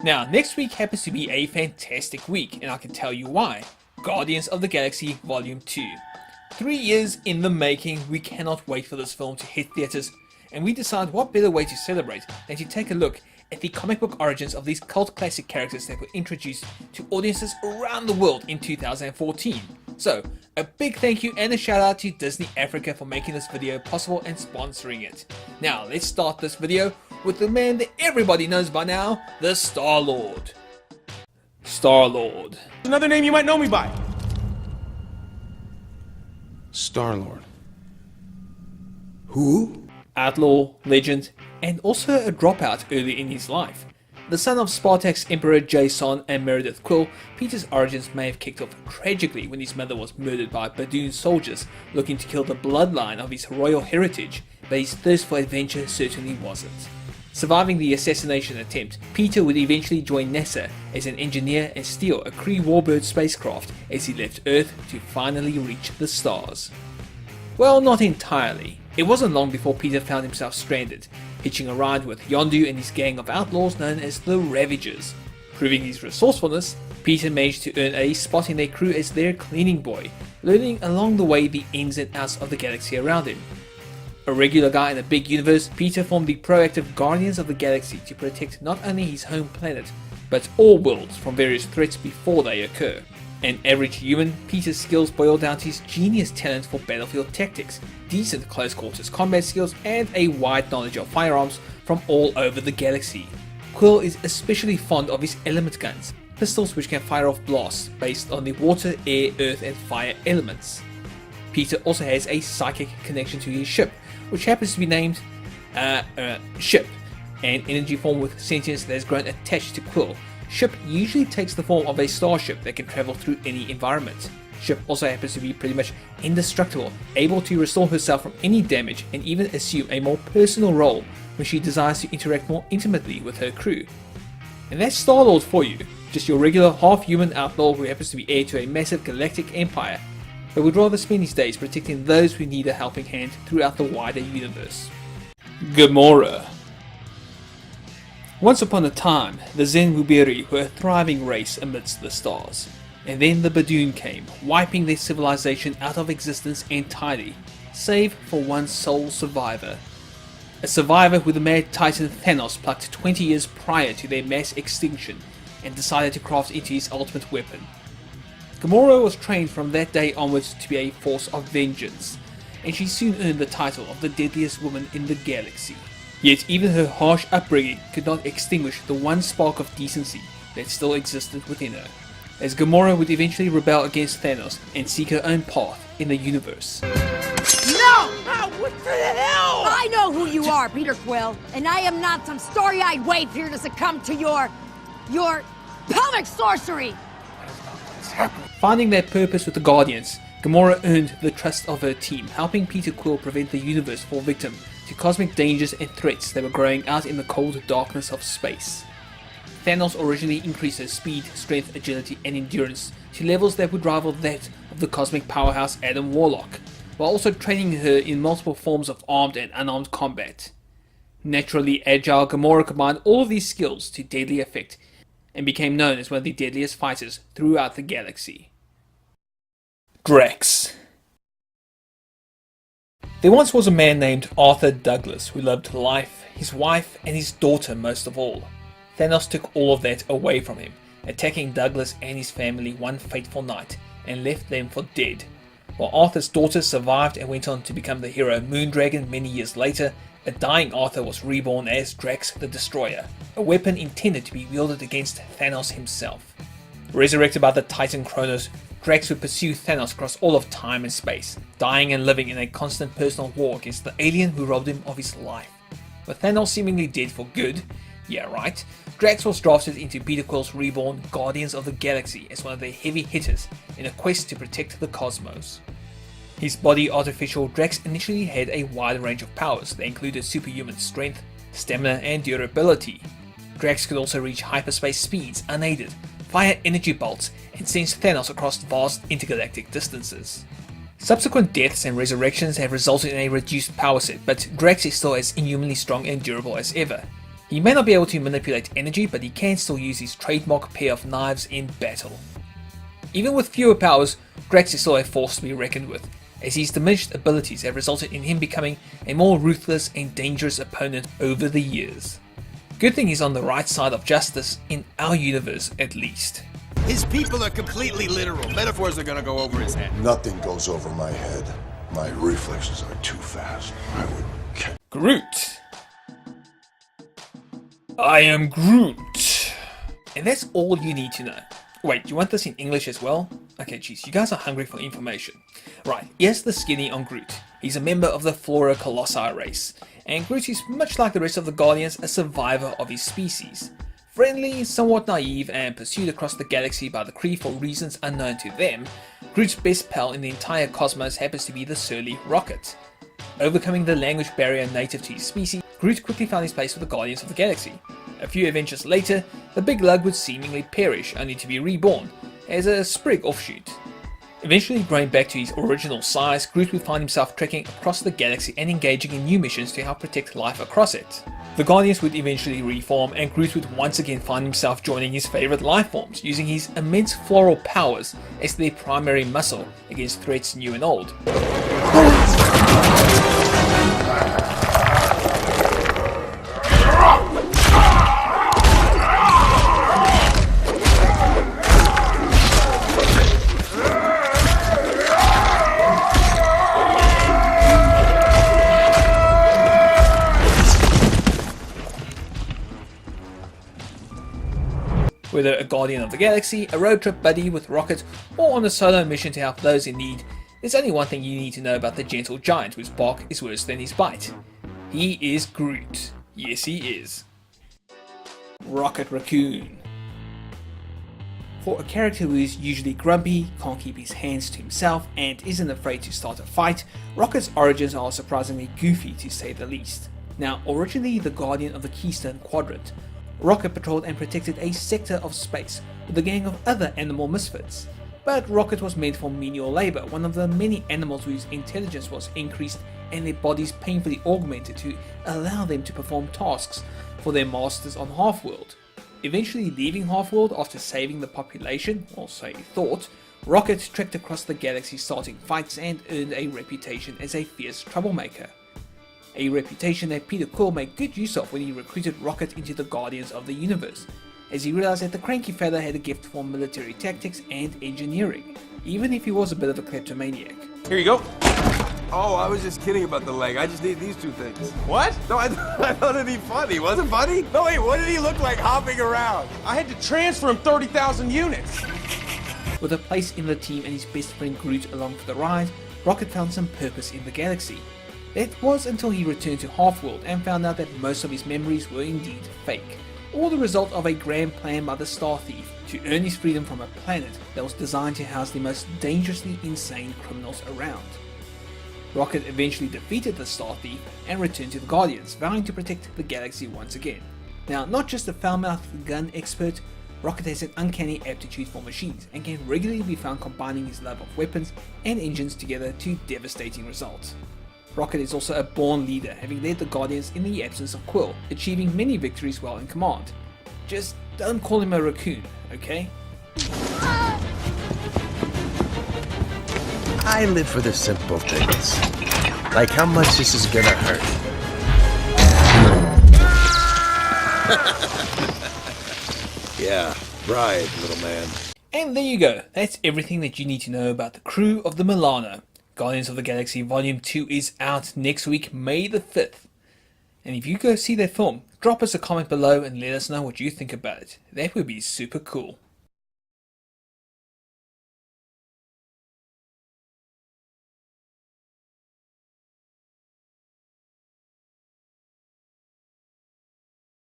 Now, next week happens to be a fantastic week, and I can tell you why. Guardians of the Galaxy Volume 2. 3 years in the making, we cannot wait for this film to hit theatres, and we decide what better way to celebrate than to take a look at the comic book origins of these cult classic characters that were introduced to audiences around the world in 2014. So, a big thank you and a shout out to Disney Africa for making this video possible and sponsoring it. Now, let's start this video with the man that everybody knows by now, the StarLord. StarLord. Another name you might know me by. StarLord. Who? Outlaw, legend, and also a dropout early in his life. The son of Spartak's Emperor Jason and Meredith Quill, Peter's origins may have kicked off tragically when his mother was murdered by Badoon soldiers looking to kill the bloodline of his royal heritage, but his thirst for adventure certainly wasn't. Surviving the assassination attempt, Peter would eventually join NASA as an engineer and steal a Kree Warbird spacecraft as he left Earth to finally reach the stars. Well, not entirely. It wasn't long before Peter found himself stranded, hitching a ride with Yondu and his gang of outlaws known as the Ravagers. Proving his resourcefulness, Peter managed to earn a spot in their crew as their cleaning boy, learning along the way the ins and outs of the galaxy around him. A regular guy in a big universe, Peter formed the proactive Guardians of the Galaxy to protect not only his home planet, but all worlds from various threats before they occur. An average human, Peter's skills boil down to his genius talent for battlefield tactics, decent close quarters combat skills, and a wide knowledge of firearms from all over the galaxy. Quill is especially fond of his element guns, pistols which can fire off blasts based on the water, air, earth, and fire elements. Peter also has a psychic connection to his ship, which happens to be named Ship, an energy form with sentience that has grown attached to Quill. Ship usually takes the form of a starship that can travel through any environment. Ship also happens to be pretty much indestructible, able to restore herself from any damage and even assume a more personal role when she desires to interact more intimately with her crew. And that's StarLord for you, just your regular half-human outlaw who happens to be heir to a massive galactic empire, but would rather spend his days protecting those who need a helping hand throughout the wider universe. Gamora. Once upon a time, the Zen-Wuberi were a thriving race amidst the stars, and then the Badoon came, wiping their civilization out of existence entirely, save for one sole survivor. A survivor who the mad titan Thanos plucked 20 years prior to their mass extinction and decided to craft into his ultimate weapon. Gamora was trained from that day onwards to be a force of vengeance, and she soon earned the title of the deadliest woman in the galaxy. Yet even her harsh upbringing could not extinguish the one spark of decency that still existed within her, as Gamora would eventually rebel against Thanos and seek her own path in the universe. No! What the hell? I know who you are, Peter Quill, and I am not some starry-eyed waif here to succumb to your pelvic sorcery! Finding their purpose with the Guardians, Gamora earned the trust of her team, helping Peter Quill prevent the universe fall victim to cosmic dangers and threats that were growing out in the cold darkness of space. Thanos originally increased her speed, strength, agility, and endurance to levels that would rival that of the cosmic powerhouse Adam Warlock, while also training her in multiple forms of armed and unarmed combat. Naturally agile, Gamora combined all of these skills to deadly effect and became known as one of the deadliest fighters throughout the galaxy. Drax. There once was a man named Arthur Douglas who loved life, his wife, and his daughter most of all. Thanos took all of that away from him, attacking Douglas and his family one fateful night and left them for dead. While Arthur's daughter survived and went on to become the hero Moondragon many years later, a dying Arthur was reborn as Drax the Destroyer, a weapon intended to be wielded against Thanos himself. Resurrected by the Titan Kronos, Drax would pursue Thanos across all of time and space, dying and living in a constant personal war against the alien who robbed him of his life. With Thanos seemingly dead for good, yeah right, Drax was drafted into Peter Quill's reborn Guardians of the Galaxy as one of their heavy hitters in a quest to protect the cosmos. His body artificial, Drax initially had a wide range of powers that included superhuman strength, stamina, and durability. Drax could also reach hyperspace speeds unaided, fire energy bolts, and sense Thanos across vast intergalactic distances. Subsequent deaths and resurrections have resulted in a reduced power set, but Drax is still as inhumanly strong and durable as ever. He may not be able to manipulate energy, but he can still use his trademark pair of knives in battle. Even with fewer powers, Drax is still a force to be reckoned with, as his diminished abilities have resulted in him becoming a more ruthless and dangerous opponent over the years. Good thing he's on the right side of justice, in our universe at least. His people are completely literal. Metaphors are gonna go over his head. Nothing goes over my head. My reflexes are too fast. I would catch. Groot. I am Groot. And that's all you need to know. Wait, you want this in English as well? Okay, geez, you guys are hungry for information. Right, here's the skinny on Groot. He's a member of the Flora Colossi race, and Groot is much like the rest of the Guardians, a survivor of his species. Friendly, somewhat naive, and pursued across the galaxy by the Kree for reasons unknown to them, Groot's best pal in the entire cosmos happens to be the surly Rocket. Overcoming the language barrier native to his species, Groot quickly found his place with the Guardians of the Galaxy. A few adventures later, the big lug would seemingly perish, only to be reborn as a sprig offshoot. Eventually growing back to his original size, Groot would find himself trekking across the galaxy and engaging in new missions to help protect life across it. The Guardians would eventually reform, and Groot would once again find himself joining his favourite lifeforms, using his immense floral powers as their primary muscle against threats new and old. Whether a Guardian of the Galaxy, a road trip buddy with Rocket, or on a solo mission to help those in need, there's only one thing you need to know about the gentle giant whose bark is worse than his bite. He is Groot. Yes, he is. Rocket Raccoon. For a character who is usually grumpy, can't keep his hands to himself, and isn't afraid to start a fight, Rocket's origins are surprisingly goofy to say the least. Now, originally the Guardian of the Keystone Quadrant, Rocket patrolled and protected a sector of space with a gang of other animal misfits. But Rocket was meant for menial labor, one of the many animals whose intelligence was increased and their bodies painfully augmented to allow them to perform tasks for their masters on Half-World. Eventually leaving Half-World after saving the population, or so he thought, Rocket trekked across the galaxy starting fights and earned a reputation as a fierce troublemaker. A reputation that Peter Quill made good use of when he recruited Rocket into the Guardians of the Universe, as he realized that the cranky fella had a gift for military tactics and engineering, even if he was a bit of a kleptomaniac. Here you go. Oh, I was just kidding about the leg. I just need these two things. What? No, I thought it'd be funny. Wasn't funny? No, wait, what did he look like hopping around? I had to transfer him 30,000 units. With a place in the team and his best friend Groot along for the ride, Rocket found some purpose in the galaxy. That was until he returned to Half-World and found out that most of his memories were indeed fake, all the result of a grand plan by the Star Thief to earn his freedom from a planet that was designed to house the most dangerously insane criminals around. Rocket eventually defeated the Star Thief and returned to the Guardians, vowing to protect the galaxy once again. Now, not just a foul-mouthed gun expert, Rocket has an uncanny aptitude for machines and can regularly be found combining his love of weapons and engines together to devastating results. Rocket is also a born leader, having led the Guardians in the absence of Quill, achieving many victories while in command. Just don't call him a raccoon, okay? I live for the simple things. Like how much this is gonna hurt. Yeah, right, little man. And there you go, that's everything that you need to know about the crew of the Milano. Guardians of the Galaxy Volume 2 is out next week, May the 5th. And if you go see that film, drop us a comment below and let us know what you think about it. That would be super cool.